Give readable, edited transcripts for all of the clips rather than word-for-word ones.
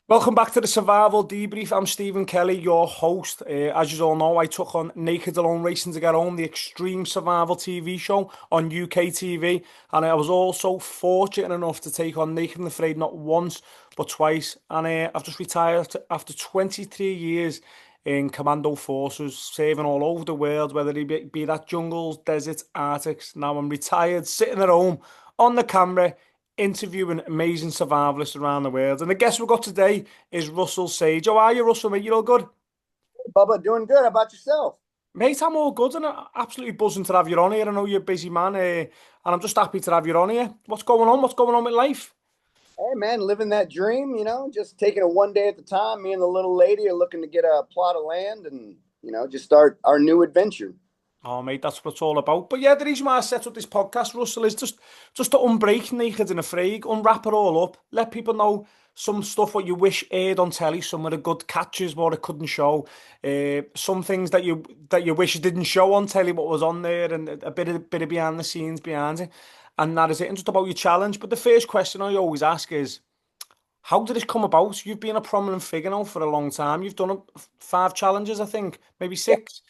Welcome back to the Survival Debrief. I'm Stephen Kelly, your host. As you all know, I took on Naked Alone Racing to Get Home, the extreme survival TV show on UK TV. And I was also fortunate enough to take on Naked and Afraid not once, but twice. And I've just retired after 23 years in commando forces, serving all over the world, whether it be that jungles, deserts, Arctics. Now I'm retired, sitting at home on the camera interviewing amazing survivalists around the world. And the guest we've got today is Russell Sage. How are you, Russell, mate? You all good? Bubba, doing good. How about yourself? Mate, I'm all good and absolutely buzzing to have you on here. I know you're a busy man, and I'm just happy to have you on here. What's going on? What's going on with life? Hey, man, living that dream, just taking it one day at a time. Me and the little lady are looking to get a plot of land and, just start our new adventure. Oh, mate, that's what it's all about. But yeah, the reason why I set up this podcast, Russell, is just to unbreak Naked and Afraid, unwrap it all up, let people know some stuff what you wish aired on telly, some of the good catches what it couldn't show, some things that you wish it didn't show on telly what was on there, and a bit of behind the scenes behind it. And that is it. And just about your challenge. But the first question I always ask is, how did this come about? You've been a prominent figure now for a long time. You've done five challenges, I think, maybe Yeah. six.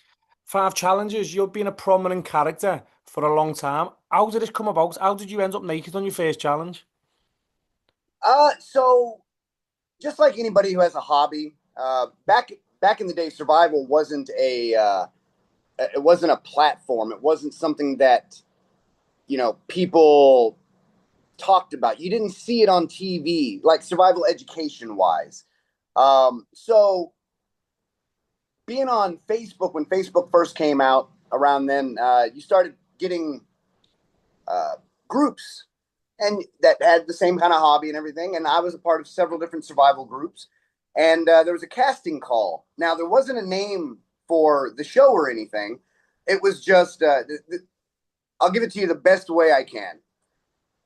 Five challenges. You've been a prominent character for a long time. How did this come about? How did you end up naked on your first challenge? So just like anybody who has a hobby, back in the day, survival wasn't it wasn't a platform. It wasn't something that people talked about. You didn't see it on TV, like survival education wise. So being on Facebook when Facebook first came out around then, you started getting uh, groups and that had the same kind of hobby and everything. And I was a part of several different survival groups. And there was a casting call. Now there wasn't a name for the show or anything. It was just I'll give it to you the best way I can.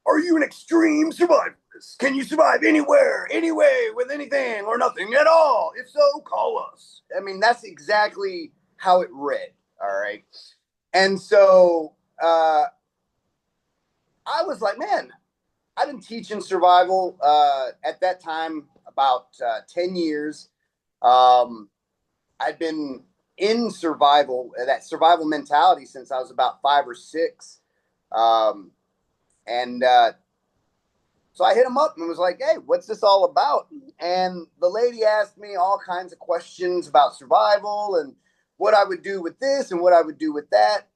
Are you an extreme survivalist? Can you survive anywhere, anyway, with anything or nothing at all? If so, call us. I mean, that's exactly how it read. All right. And so I was like, man, I've been teaching survival at that time about 10 years. Um, I'd been in survival, that survival mentality, since I was about 5 or 6. Um, and So I hit him up and was like, hey, what's this all about? And the lady asked me all kinds of questions about survival and what I would do with this and what I would do with that.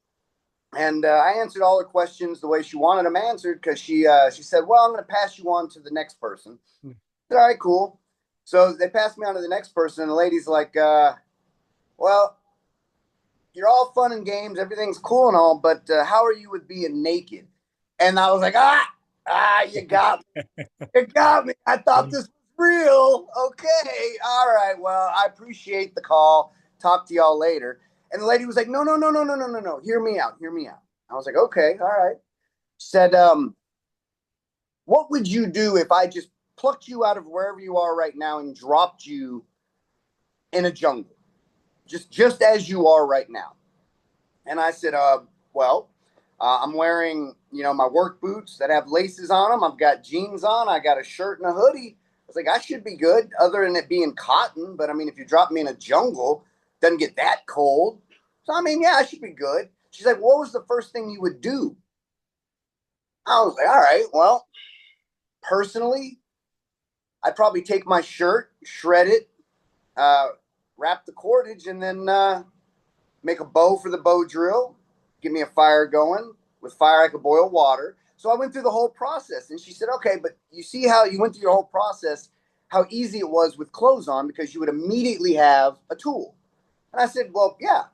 And I answered all her questions the way she wanted them answered because she said, well, I'm going to pass you on to the next person. I said, all right, cool. So they passed me on to the next person. And the lady's like, well, you're all fun and games. Everything's cool and all, but how are you with being naked? And I was like, you got me. You got me. I thought this was real. Okay. All right. Well, I appreciate the call. Talk to y'all later. And the lady was like, no, no, no, no, no, no, no, no. Hear me out. Hear me out. I was like, okay. All right. Said, what would you do if I just plucked you out of wherever you are right now and dropped you in a jungle? Just as you are right now. And I said, well, I'm wearing, my work boots that have laces on them. I've got jeans on. I got a shirt and a hoodie. I was like, I should be good, other than it being cotton. But I mean, if you drop me in a jungle, it doesn't get that cold. So I mean, yeah, I should be good. She's like, what was the first thing you would do? I was like, all right, well, personally, I'd probably take my shirt, shred it, uh, wrap the cordage, and then make a bow for the bow drill, get me a fire going. With fire, I could boil water. So I went through the whole process. And she said, okay, but you see how you went through your whole process, how easy it was with clothes on because you would immediately have a tool. And I said, well, yeah,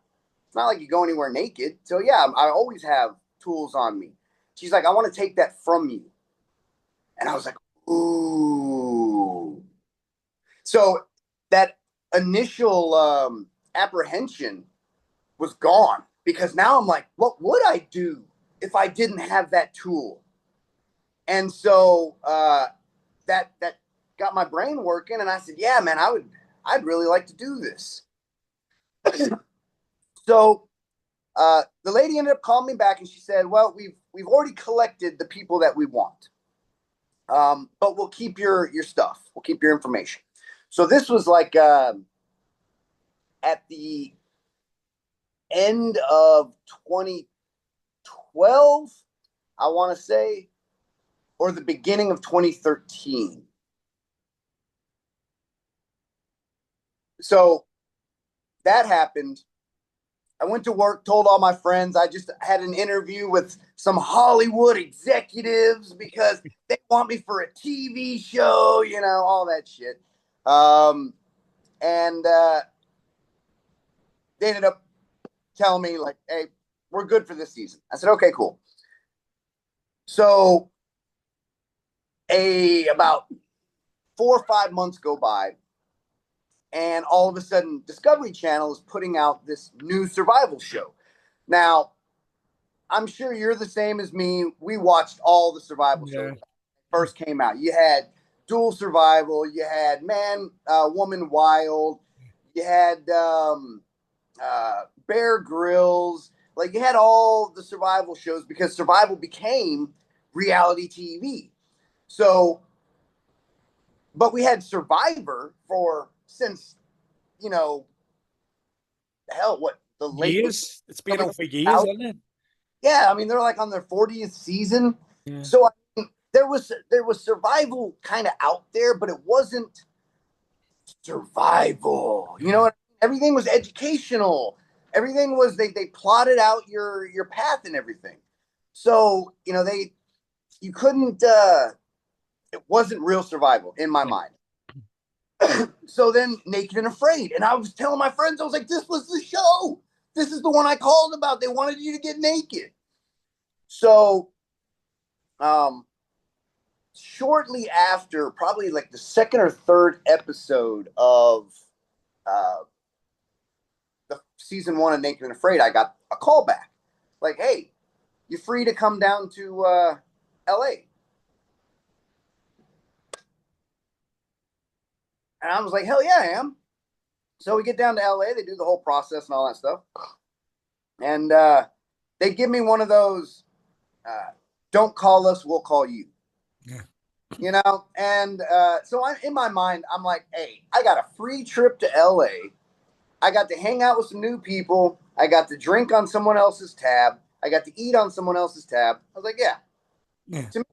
it's not like you go anywhere naked. So yeah, I always have tools on me. She's like, I want to take that from you. And I was like, ooh. So that initial apprehension was gone because now I'm like, what would I do if I didn't have that tool? And so that got my brain working, and I said, yeah, man, I'd really like to do this. So the lady ended up calling me back, and she said, well, we've already collected the people that we want, but we'll keep your stuff, we'll keep your information. So this was like at the end of 2012, I want to say, or the beginning of 2013. So that happened. I went to work, told all my friends. I just had an interview with some Hollywood executives because they want me for a TV show, you know, all that shit. And they ended up telling me, like, hey, we're good for this season. I said, okay, cool. So about 4 or 5 months go by, and all of a sudden Discovery Channel is putting out this new survival show. Now, I'm sure you're the same as me. We watched all the survival shows that first came out. You had Dual Survival, you had Man, Woman Wild, you had Bear Grylls. Like, you had all the survival shows because survival became reality TV. So, but we had Survivor since, you know, hell, what, the late Years. It's been out for years, hasn't it? Yeah, I mean, they're like on their 40th season. Yeah. So I mean, there was survival kind of out there, but it wasn't survival. You know what? Everything was educational. Everything was they plotted out your path and everything. So, you know, you couldn't it wasn't real survival in my mind. So then Naked and Afraid. And I was telling my friends, I was like, this was the show. This is the one I called about. They wanted you to get naked. So shortly after, probably like the second or third episode of the season 1 of Naked and Afraid, I got a call back. Like, hey, you free to come down to LA? And I was like, hell yeah, I am. So we get down to LA, they do the whole process and all that stuff. And they give me one of those, don't call us, we'll call you. Yeah. You know? And so in my mind, I'm like, hey, I got a free trip to LA. I got to hang out with some new people. I got to drink on someone else's tab. I got to eat on someone else's tab. I was like, yeah. To me,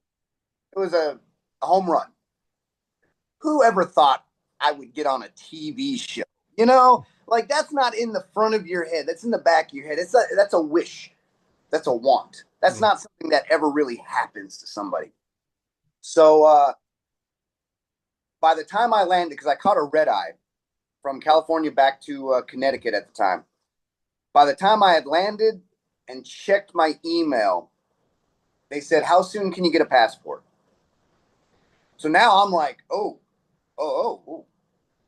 it was a home run. Who ever thought I would get on a TV show? You know, like, that's not in the front of your head. That's in the back of your head. That's a wish. That's a want. That's not something that ever really happens to somebody. So by the time I landed, because I caught a red eye from California back to Connecticut at the time. By the time I had landed and checked my email, they said, how soon can you get a passport? So now I'm like, oh,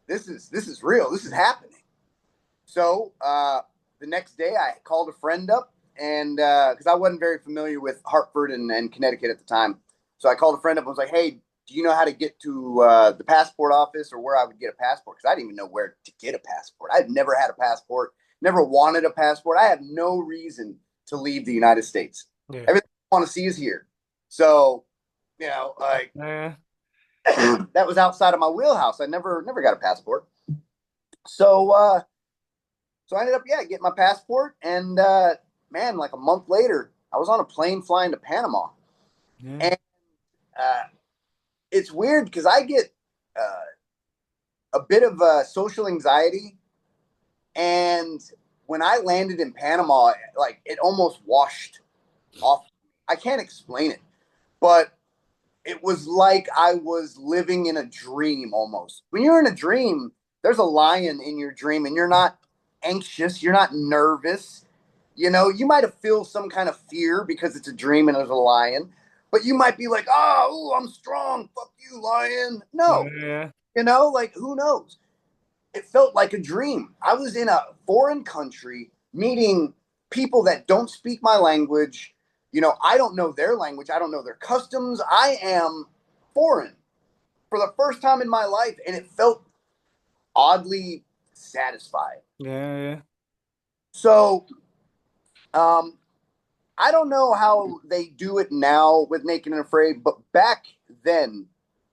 this is real. This is happening. So the next day I called a friend up, and because I wasn't very familiar with Hartford and Connecticut at the time. So I called a friend up and was like, hey, do you know how to get to the passport office or where I would get a passport? Because I didn't even know where to get a passport. I've never had a passport, never wanted a passport. I have no reason to leave the United States. Yeah. Everything I want to see is here. So, you know, like, that was outside of my wheelhouse. I never got a passport. So, so I ended up, getting my passport. And, man, like a month later, I was on a plane flying to Panama. Yeah. And it's weird because I get a bit of social anxiety. And when I landed in Panama, like, it almost washed off. I can't explain it, but it was like I was living in a dream almost. When you're in a dream, there's a lion in your dream and you're not anxious. You're not nervous. You know, you might have feel some kind of fear because it's a dream and there's a lion, but you might be like, oh, I'm strong. Fuck you, lion. No, you know, like, who knows? It felt like a dream. I was in a foreign country meeting people that don't speak my language. You know, I don't know their language. I don't know their customs. I am foreign for the first time in my life, and it felt oddly satisfying. Yeah. So, I don't know how they do it now with Naked and Afraid, but back then,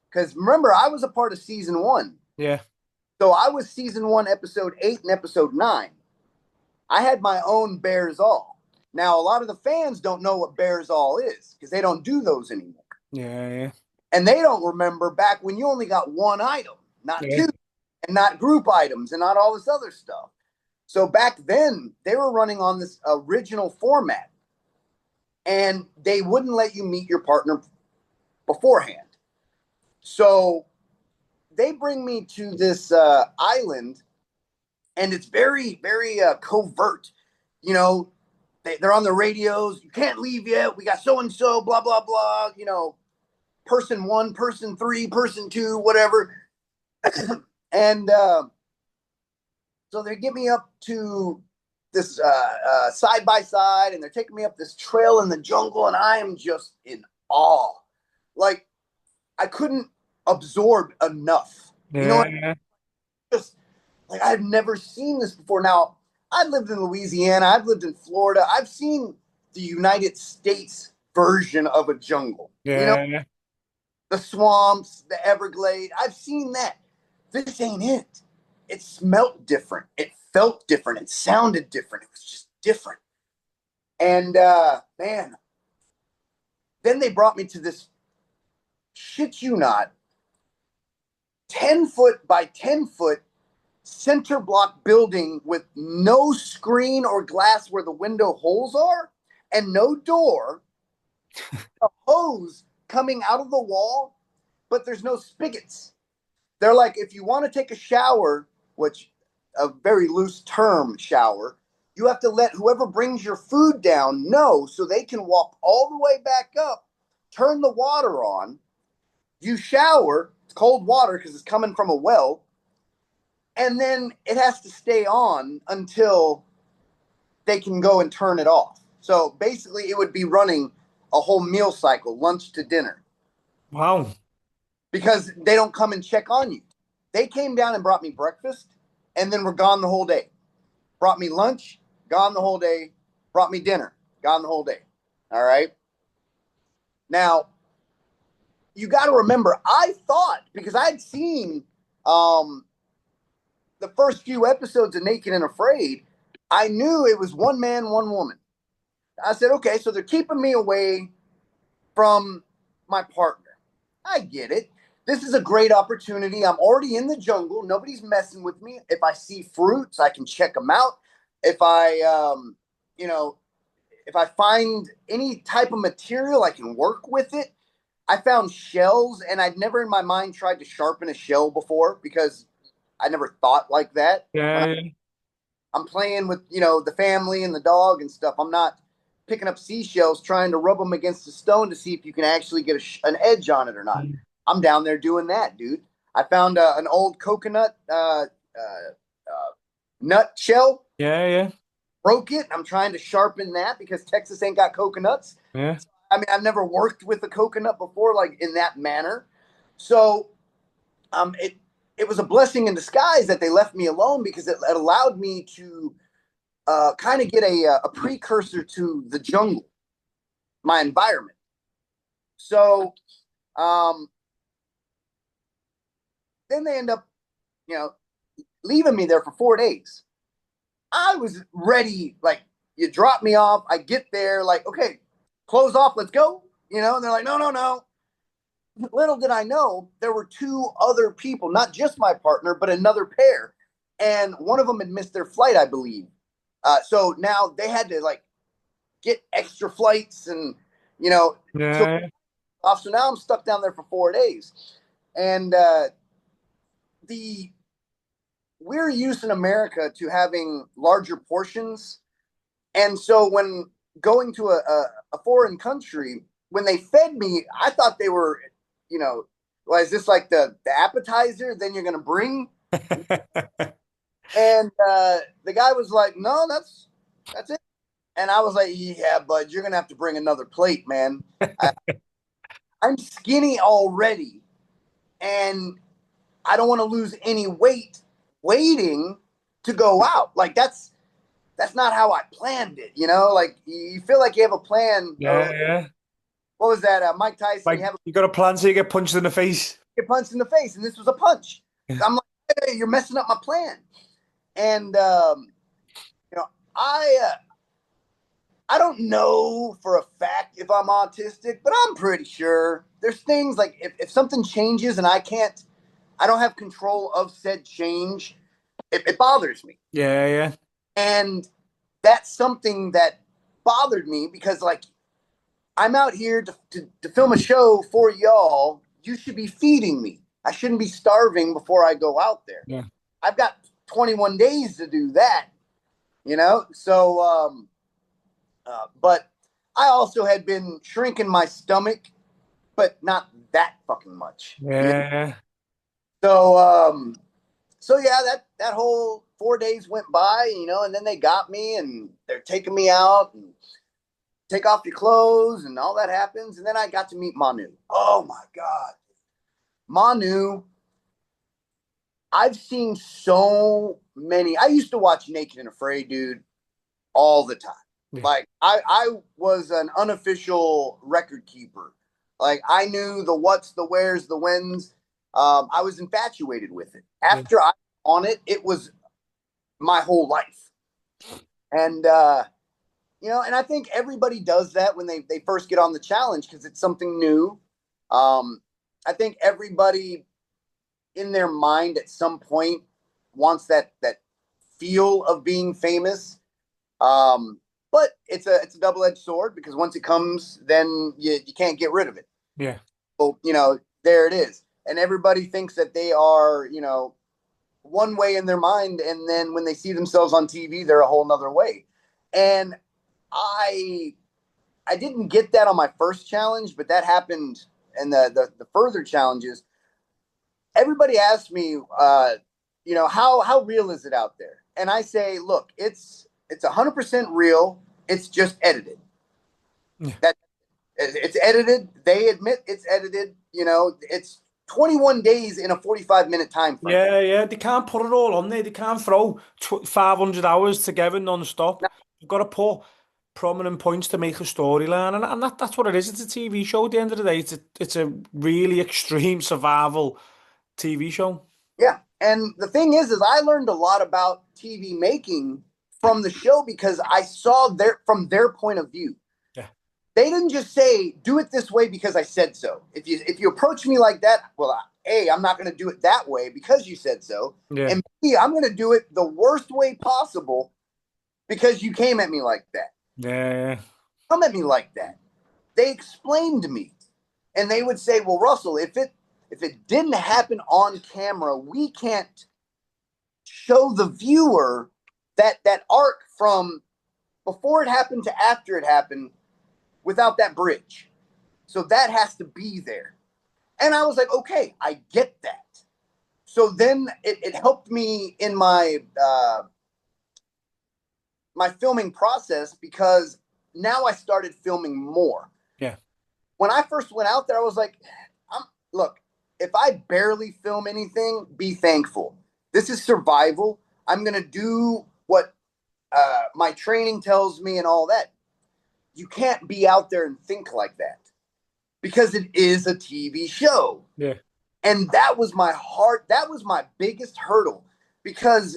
because remember, I was a part of season 1. Yeah. So I was season 1, episode 8 and episode 9. I had my own Bears All. Now, a lot of the fans don't know what Bears All is because they don't do those anymore. Yeah. And they don't remember back when you only got one item, not Yeah. two, and not group items and not all this other stuff. So back then, they were running on this original format, and they wouldn't let you meet your partner beforehand. So they bring me to this island, and it's very, very covert. You know, they're on the radios. You can't leave yet. We got so and so, blah blah blah. You know, person 1, person 3, person 2, whatever. And so they get me up to this side by side, and they're taking me up this trail in the jungle, and I am just in awe. Like, I couldn't absorb enough. You know what? Yeah. Just like, I've never seen this before. Now, I've lived in Louisiana, I've lived in Florida, I've seen the United States version of a jungle. You know, Yeah. the swamps, the Everglades. I've seen that. This ain't it. It smelt different. It felt different. It sounded different. It was just different. And man, then they brought me to this, shit you not, 10 foot by 10 foot center block building with no screen or glass where the window holes are and no door, a hose coming out of the wall, but there's no spigots. They're like, if you want to take a shower, which a very loose term, shower, you have to let whoever brings your food down know so they can walk all the way back up, turn the water on, you shower, it's cold water because it's coming from a well, and then it has to stay on until they can go and turn it off. So basically, it would be running a whole meal cycle, lunch to dinner, Wow. because they don't come and check on you. They came down and brought me breakfast, and then were gone the whole day. Brought me lunch, gone the whole day. Brought me dinner, gone the whole day. All right. Now, you got to remember, I thought, because I'd seen the first few episodes of Naked and Afraid, I knew it was one man, one woman. I said, okay, so they're keeping me away from my partner. I get it. This is a great opportunity. I'm already in the jungle. Nobody's messing with me. If I see fruits, I can check them out. If I, if I find any type of material, I can work with it. I found shells, and I'd never in my mind tried to sharpen a shell before because I never thought like that. When Yeah. I'm playing with, the family and the dog and stuff, I'm not picking up seashells trying to rub them against a stone to see if you can actually get an edge on it or not. I'm down there doing that, dude. I found an old coconut nut shell, Yeah. Yeah. broke it. I'm trying to sharpen that because Texas ain't got coconuts. Yeah. I mean, I've never worked with a coconut before, like in that manner. So it was a blessing in disguise that they left me alone because it allowed me to kind of get a precursor to the jungle, my environment. So then they end up, leaving me there for 4 days. I was ready, like, you drop me off, I get there, like, okay, clothes off, let's go. And they're like, no, no, no. Little did I know there were 2 other people, not just my partner, but another pair. And one of them had missed their flight, I believe. So now they had to, like, get extra flights and, so Yeah. off. So now I'm stuck down there for 4 days. And we're used in America to having larger portions. And so when going to a foreign country, when they fed me, I thought they were, well, is this like the appetizer? Then you're going to bring? And the guy was like, no, that's it. And I was like, yeah, bud, you're going to have to bring another plate, man. I'm skinny already, and I don't want to lose any weight waiting to go out. Like, that's not how I planned it, Like, you feel like you have a plan. Yeah. Yeah. What was that? Mike Tyson, Like, you got a plan so you get punched in the face. get punched in the face, and this was a punch. I'm like, hey, you're messing up my plan. And you know, I don't know for a fact if I'm autistic, but I'm pretty sure there's things like if something changes and I don't have control of said change, it bothers me. Yeah, yeah. And that's something that bothered me because, like, I'm out here to film a show for y'all. You should be feeding me. I shouldn't be starving before I go out there. Yeah. I've got 21 days to do that, you know? So, but I also had been shrinking my stomach, but not that fucking much. You know? Yeah. So, so yeah, that whole 4 days went by, you know, and then they got me and they're taking me out and take off your clothes and all that happens. And then I got to meet Manu. Oh my God. Manu, I've seen so many. I used to watch Naked and Afraid, dude, all the time. Yeah. Like I was an unofficial record keeper. Like I knew the what's, the where's, the when's. I was infatuated with it. Yeah. After I was on it, it was my whole life. And you know, and I think everybody does that when they first get on the challenge because it's something new. I think everybody in their mind at some point wants that feel of being famous. But it's a double-edged sword because once it comes, then you can't get rid of it. Yeah. So, you know, there it is. And everybody thinks that they are, you know, one way in their mind, and then when they see themselves on TV, they're a whole nother way. And I didn't get that on my first challenge, but that happened in the further challenges. Everybody asked me, you know, how real is it out there? And I say, look, it's 100% real. It's just edited. Yeah. That it's edited. They admit it's edited. You know, it's 21 days in a 45-minute time frame. Yeah, yeah. They can't put it all on there. They can't throw 500 hours together non-stop. You've got to put prominent points to make a storyline, and that's what it is. It's a TV show. At the end of the day, it's a really extreme survival TV show. Yeah. And the thing is I learned a lot about TV making from the show because I saw from their point of view. Yeah. They didn't just say, do it this way because I said so. If you approach me like that, well, A, I'm not going to do it that way because you said so. Yeah. And B, I'm going to do it the worst way possible because you came at me like that. Yeah. Come at me like that. They explained to me. And they would say, well, Russell, if it didn't happen on camera, we can't show the viewer that arc from before it happened to after it happened without that bridge. So that has to be there. And I was like, okay, I get that. So then it helped me in my my filming process because now I started filming more. Yeah. When I first went out there, I was like, look, if I barely film anything, be thankful. This is survival. I'm going to do what my training tells me and all that. You can't be out there and think like that because it is a TV show. Yeah. And that was my heart. That was my biggest hurdle because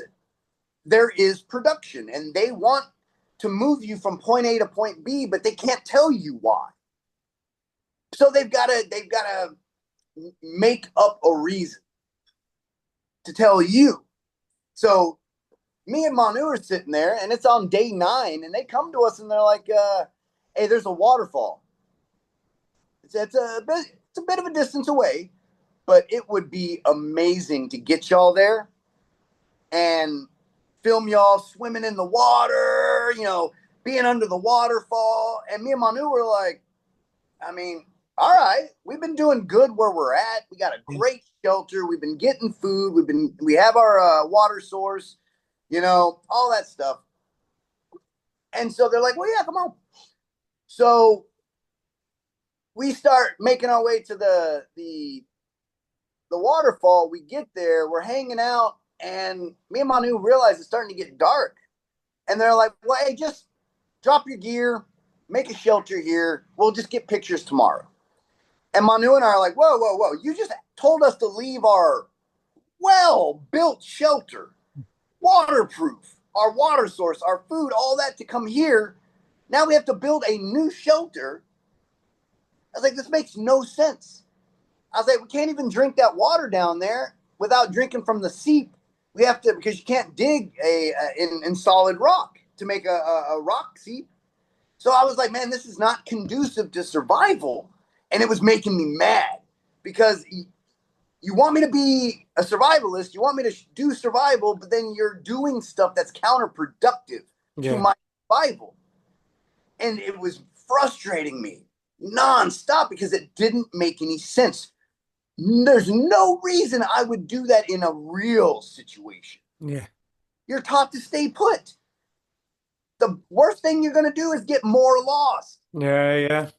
there is production and they want to move you from point A to point B, but they can't tell you why. So they've got to make up a reason to tell you. So me and Manu are sitting there and it's on day 9 and they come to us and they're like, hey, there's a waterfall. It's a bit of a distance away, but it would be amazing to get y'all there and film y'all swimming in the water, you know, being under the waterfall. And me and Manu were like, I mean, all right, we've been doing good where we're at. We got a great shelter. We've been getting food. We have our water source, you know, all that stuff. And so they're like, well, yeah, come on. So we start making our way to the waterfall. We get there, we're hanging out, and me and Manu realize it's starting to get dark. And they're like, well, hey, just drop your gear, make a shelter here. We'll just get pictures tomorrow. And Manu and I are like, whoa, whoa, whoa. You just told us to leave our well-built shelter, waterproof, our water source, our food, all that to come here. Now we have to build a new shelter. I was like, this makes no sense. I was like, we can't even drink that water down there without drinking from the seep. We have to, because you can't dig in solid rock to make a rock seep. So I was like, man, this is not conducive to survival. And it was making me mad because you want me to be a survivalist, you want me to do survival, but then you're doing stuff that's counterproductive to Yeah. my survival. And it was frustrating me nonstop because it didn't make any sense. There's no reason I would do that in a real situation. Yeah. You're taught to stay put. The worst thing you're going to do is get more lost. Yeah. Yeah.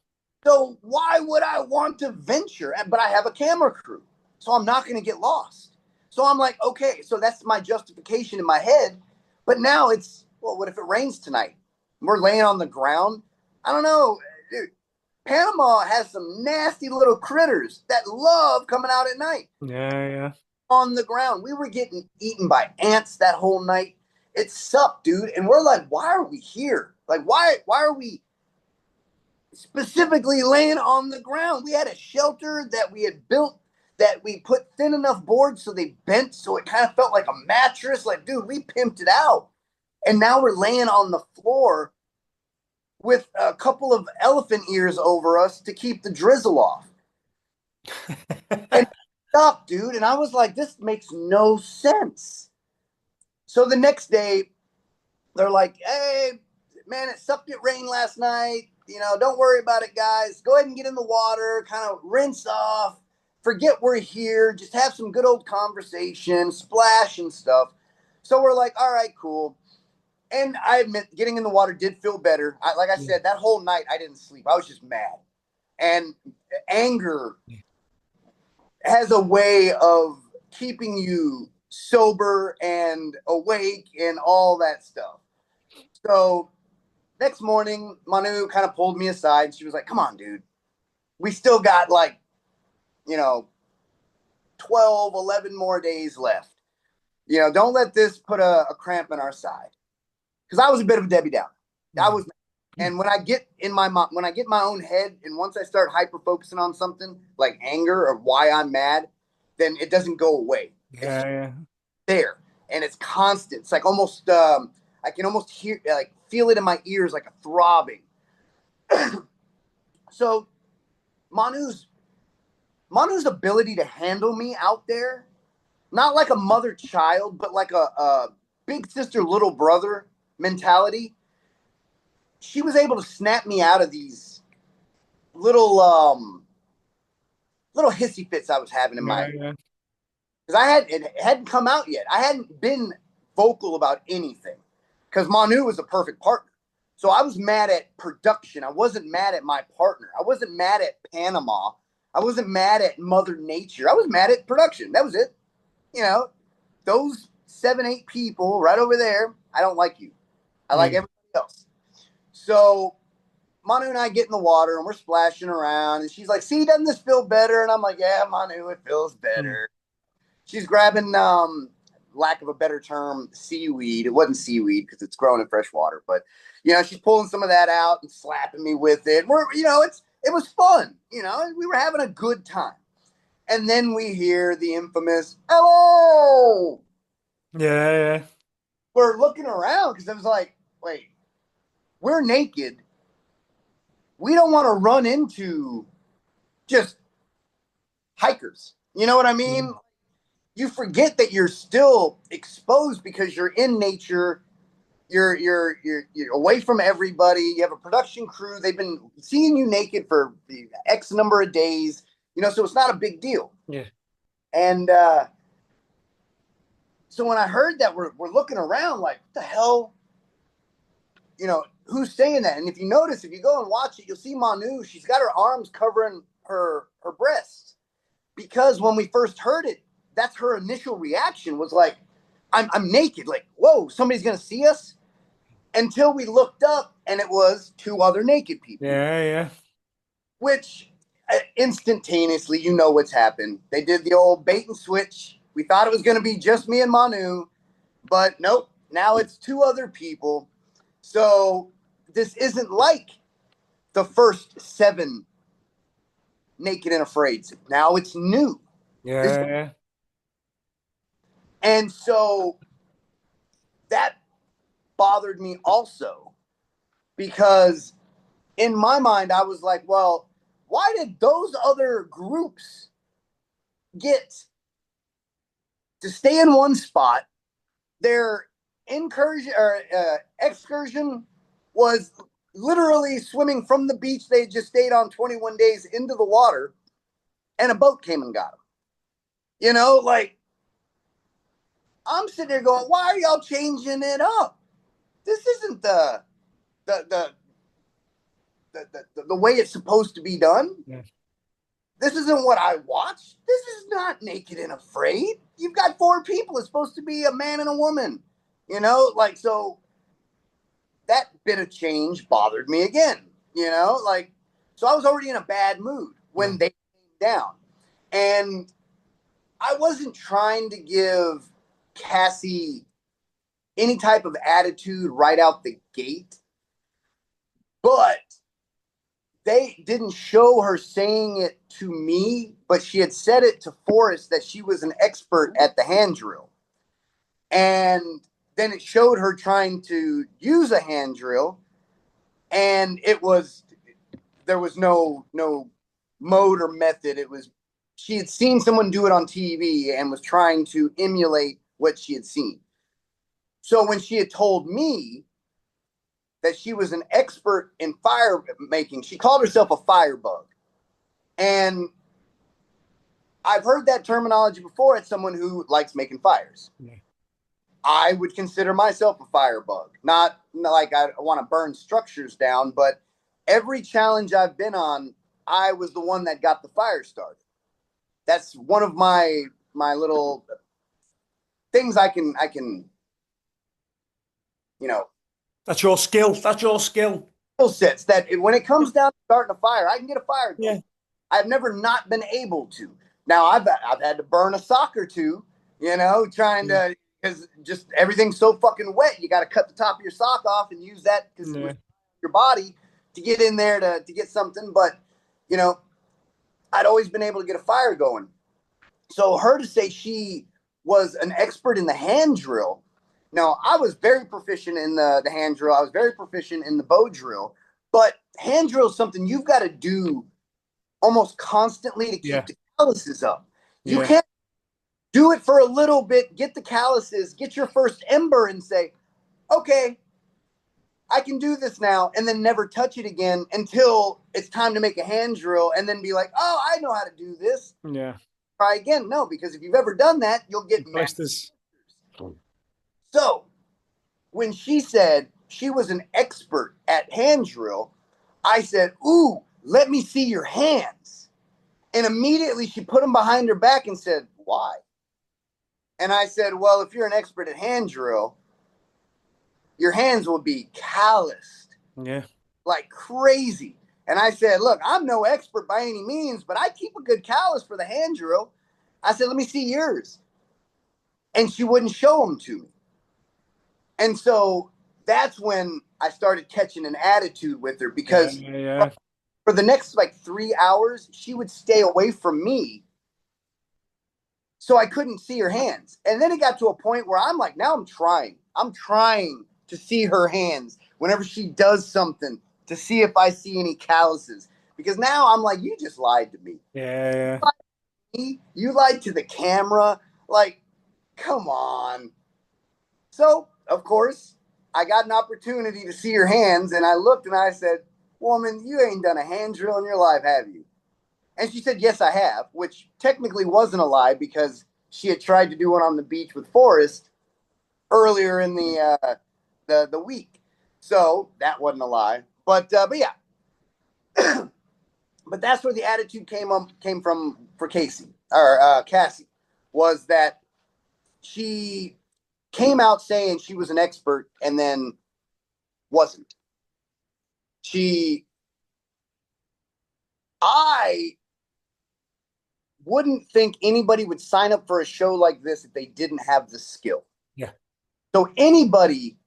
So why would I want to venture? But I have a camera crew, so I'm not going to get lost. So I'm like, okay, so that's my justification in my head. But now it's, well, what if it rains tonight? We're laying on the ground. I don't know, dude. Panama has some nasty little critters that love coming out at night Yeah. Yeah. on the ground. We were getting eaten by ants that whole night. It sucked, dude. And we're like, why are we here? Like, why are we specifically laying on the ground? We had a shelter that we had built that we put thin enough boards so they bent so it kind of felt like a mattress. Like, dude, we pimped it out. And now we're laying on the floor with a couple of elephant ears over us to keep the drizzle off. And stop, dude. And I was like, this makes no sense. So the next day, they're like, hey, man, it sucked. It rained last night. You know, don't worry about it, guys. Go ahead and get in the water, kind of rinse off, forget we're here, just have some good old conversation, splash and stuff. So we're like, all right, cool. And I admit, getting in the water did feel better. Like I Yeah. said, that whole night I didn't sleep. I was just mad. And anger has a way of keeping you sober and awake and all that stuff. So next morning, Manu kind of pulled me aside. She was like, come on, dude. We still got like, you know, 12, 11 more days left. You know, don't let this put a cramp in our side. Because I was a bit of a Debbie Downer. I was, and when I get in when I get my own head, and once I start hyper focusing on something like anger or why I'm mad, then it doesn't go away. It's Yeah. there, and it's constant. It's like almost, I can almost hear, like, feel it in my ears, like a throbbing. So Manu's ability to handle me out there, not like a mother child, but like a big sister little brother mentality. She was able to snap me out of these little little hissy fits I was having in my, Yeah. because it hadn't come out yet. I hadn't been vocal about anything because Manu was a perfect partner. So I was mad at production. I wasn't mad at my partner. I wasn't mad at Panama. I wasn't mad at Mother Nature. I was mad at production. That was it. You know, those 7, 8 people right over there. I don't like you. I like everybody else. So Manu and I get in the water and we're splashing around. And she's like, see, doesn't this feel better? And I'm like, yeah, Manu, it feels better. She's grabbing, lack of a better term, seaweed. It wasn't seaweed because it's grown in fresh water. But, you know, she's pulling some of that out and slapping me with it. We're, you know, it was fun. You know, we were having a good time. And then we hear the infamous, hello. Yeah. We're looking around because I was like, wait, we're naked. We don't want to run into just hikers. You know what I mean? You forget that you're still exposed because you're in nature. You're away from everybody. You have a production crew. They've been seeing you naked for the X number of days. You know, so it's not a big deal. Yeah. And so when I heard that, we're looking around like, what the hell? You know, who's saying that? And if you notice, if you go and watch it, you'll see Manu. She's got her arms covering her breasts because when we first heard it, that's her initial reaction was like, I'm naked. Like, whoa, somebody's going to see us? Until we looked up and it was 2 other naked people. Yeah. Which instantaneously, you know what's happened. They did the old bait and switch. We thought it was going to be just me and Manu, but nope. Now it's 2 other people. So this isn't like the first 7 Naked and Afraid. Now it's new. Yeah. And so that bothered me also, because in my mind, I was like, well, why did those other groups get to stay in one spot? Their excursion was literally swimming from the beach they had just stayed on 21 days into the water, and a boat came and got them. You know, like, I'm sitting there going, why are y'all changing it up? This isn't the way it's supposed to be done. Yeah. This isn't what I watched. This is not Naked and Afraid. You've got 4 people. It's supposed to be a man and a woman. You know, like, so that bit of change bothered me again. You know, like, so I was already in a bad mood when they came down. And I wasn't trying to give Cassie any type of attitude right out the gate, but they didn't show her saying it to me, but she had said it to Forrest that she was an expert at the hand drill. And then it showed her trying to use a hand drill, and there was no mode or method. She had seen someone do it on TV and was trying to emulate what she had seen. So when she had told me that she was an expert in fire making, she called herself a firebug. And I've heard that terminology before as someone who likes making fires. Yeah. I would consider myself a firebug. Not like I want to burn structures down, but every challenge I've been on, I was the one that got the fire started. That's one of my little things I can, you know. That's your skill. That's your skill. Skill sets that when it comes down to starting a fire, I can get a fire going. Yeah. I've never not been able to. Now I've had to burn a sock or two, you know, trying to, because just everything's so fucking wet. You got to cut the top of your sock off and use that because your body to get in there to get something. But, you know, I'd always been able to get a fire going. So her to say she was an expert in the hand drill. Now, I was very proficient in the hand drill. I was very proficient in the bow drill. But hand drill is something you've got to do almost constantly to keep the calluses up. You can't do it for a little bit, get the calluses, get your first ember and say, okay, I can do this now, and then never touch it again until it's time to make a hand drill and then be like, oh, I know how to do this. Yeah. Try again. No, because if you've ever done that, you'll get blisters. So when she said she was an expert at hand drill, I said, ooh, let me see your hands. And immediately she put them behind her back and said, why? And I said, well, if you're an expert at hand drill, your hands will be calloused. Yeah. Like crazy. And I said, look, I'm no expert by any means, but I keep a good callus for the hand drill. I said, let me see yours. And she wouldn't show them to me. And so that's when I started catching an attitude with her, because for the next like 3 hours, she would stay away from me. So I couldn't see her hands. And then it got to a point where I'm like, now I'm trying to see her hands whenever she does something, to see if I see any calluses. Because now I'm like, you just lied to me. Yeah. You lied to the camera. Like, come on. So, of course, I got an opportunity to see her hands, and I looked and I said, woman, you ain't done a hand drill in your life, have you? And she said, yes, I have, which technically wasn't a lie, because she had tried to do one on the beach with Forrest earlier in the week. So that wasn't a lie. But yeah. But that's where the attitude came from for Cassie, was that she came out saying she was an expert and then wasn't. I wouldn't think anybody would sign up for a show like this if they didn't have the skill. Yeah. So anybody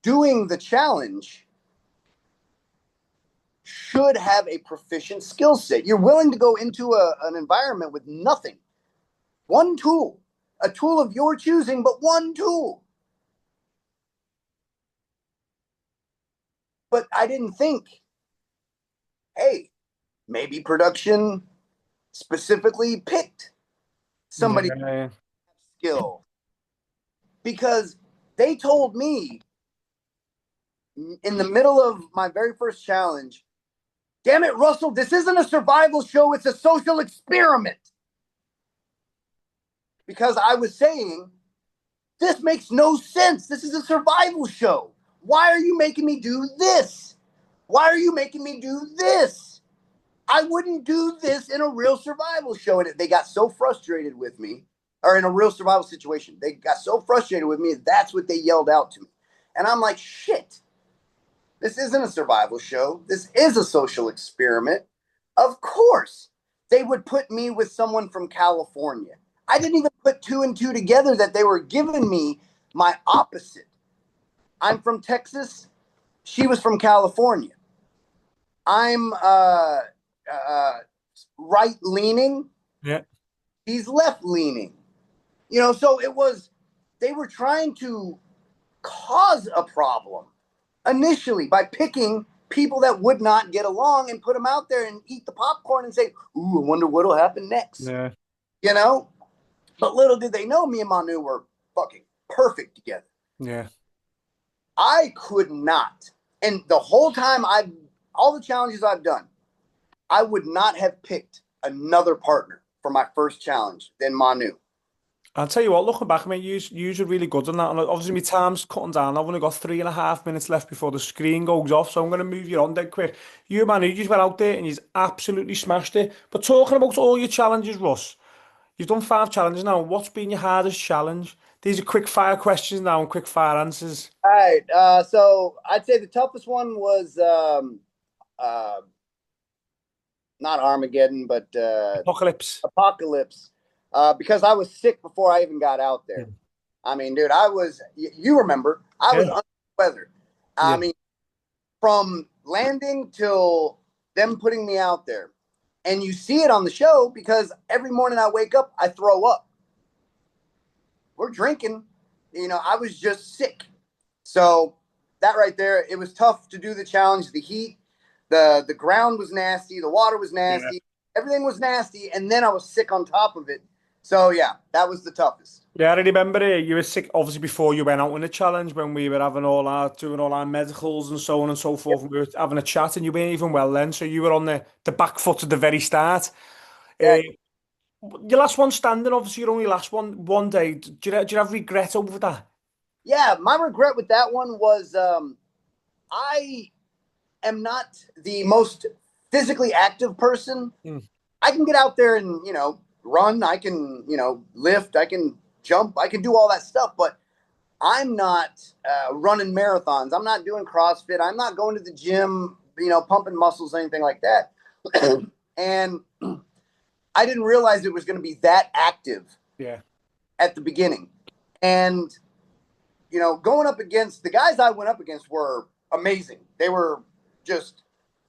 doing the challenge should have a proficient skill set. You're willing to go into an environment with nothing. One tool, a tool of your choosing, but one tool. But I didn't think, hey, maybe production specifically picked somebody Yeah. skill, because they told me in the middle of my very first challenge, damn it, Russell, this isn't a survival show, it's a social experiment. Because I was saying, this makes no sense. This is a survival show. Why are you making me do this? Why are you making me do this? I wouldn't do this in a real survival show. And they got so frustrated with me, or in a real survival situation, they got so frustrated with me, that's what they yelled out to me. And I'm like, shit, this isn't a survival show. This is a social experiment. Of course, they would put me with someone from California. I didn't even put two and two together that they were giving me my opposite. I'm from Texas. She was from California. I'm right leaning. Yeah. He's left leaning. You know, so it was, they were trying to cause a problem initially by picking people that would not get along and put them out there and eat the popcorn and say, ooh, I wonder what'll happen next. Yeah. You know? But little did they know me and Manu were fucking perfect together. Yeah. I could not. And the whole time all the challenges I've done, I would not have picked another partner for my first challenge than Manu. I'll tell you what, looking back, mate, you are really good on that. And obviously, my time's cutting down. I've only got 3.5 minutes left before the screen goes off, so I'm going to move you on dead quick. You, man, you just went out there and you've absolutely smashed it. But talking about all your challenges, Russ, you've done 5 challenges now. What's been your hardest challenge? These are quick fire questions now and quick fire answers. All right. So I'd say the toughest one was not Armageddon, but Apocalypse. Apocalypse. Because I was sick before I even got out there. I mean, dude, you remember, I was under the weather. I mean, from landing till them putting me out there. And you see it on the show because every morning I wake up, I throw up. We're drinking. You know, I was just sick. So that right there, it was tough to do the challenge. The heat, the ground was nasty. The water was nasty. Everything was nasty. And then I was sick on top of it. So, yeah, that was the toughest. Yeah, I remember it. You were sick, obviously, before you went out on the challenge when we were having doing all our medicals and so on and so forth. Yep. We were having a chat and you weren't even well then. So you were on the back foot at the very start. Yeah. Your last one standing, obviously, your only last one day. Do you have regret over that? Yeah, my regret with that one was I am not the most physically active person. I can get out there and, run. I can, lift. I can jump. I can do all that stuff. But I'm not running marathons. I'm not doing CrossFit. I'm not going to the gym, pumping muscles, anything like that. And I didn't realize it was going to be that active at the beginning. And, going up against the guys I went up against were amazing. They were just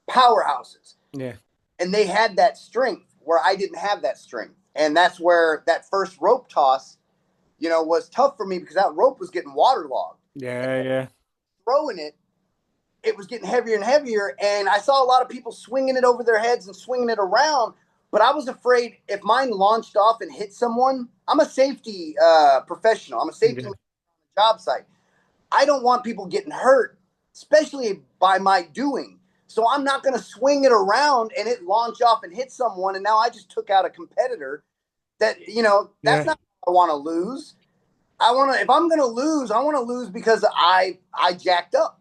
powerhouses. Yeah. And they had that strength where I didn't have that strength. And that's where that first rope toss, was tough for me because that rope was getting waterlogged. Yeah. Throwing it was getting heavier and heavier. And I saw a lot of people swinging it over their heads and swinging it around. But I was afraid if mine launched off and hit someone, I'm a safety professional. I'm a safety on the job site. I don't want people getting hurt, especially by my doing. So I'm not going to swing it around and it launch off and hit someone. And now I just took out a competitor that, that's not what I want to lose. If I'm going to lose, I want to lose because I jacked up.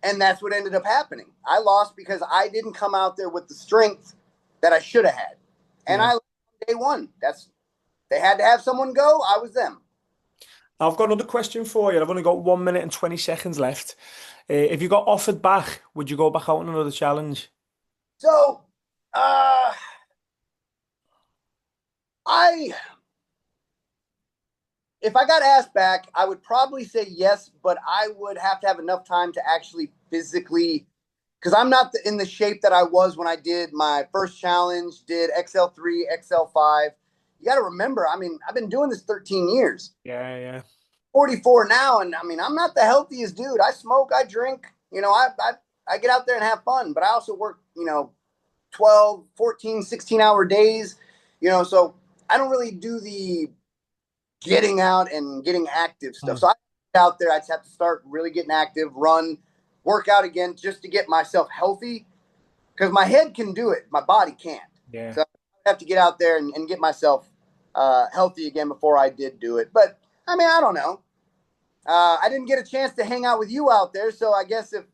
And that's what ended up happening. I lost because I didn't come out there with the strength that I should have had. And I lost day one. They had to have someone go. I was them. I've got another question for you. I've only got 1 minute and 20 seconds left. If you got offered back, would you go back out on another challenge? So, I if I got asked back, I would probably say yes, but I would have to have enough time to actually physically, because I'm not in the shape that I was when I did my first challenge, did XL3, XL5. You got to remember, I mean, I've been doing this 13 years. Yeah, yeah. 44 now, and I mean, I'm not the healthiest dude. I smoke, I drink, I get out there and have fun, but I also work, 12, 14, 16-hour days, so I don't really do the getting out and getting active stuff. Mm. So I get out there, I just have to start really getting active, run, work out again just to get myself healthy because my head can do it. My body can't. Yeah. So I have to get out there and get myself healthy again before I did do it. But I mean, I don't know. I didn't get a chance to hang out with you out there. So I guess if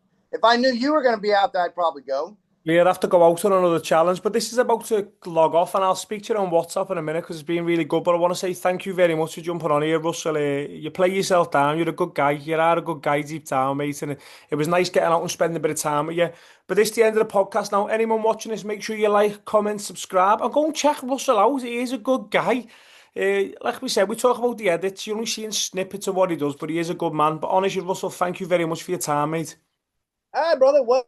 I knew you were going to be out there, I'd probably go. We'll have to go out on another challenge, but this is about to log off, and I'll speak to you on WhatsApp in a minute because it's been really good. But I want to say thank you very much for jumping on here, Russell. You play yourself down. You're a good guy. You are a good guy deep down, mate. And it was nice getting out and spending a bit of time with you. But this is the end of the podcast now. Anyone watching this, make sure you like, comment, subscribe, and go and check Russell out. He is a good guy. Like we said, we talk about the edits. You're only seeing snippets of what he does, but he is a good man. But honestly, Russell, thank you very much for your time, mate. All right, brother. Well,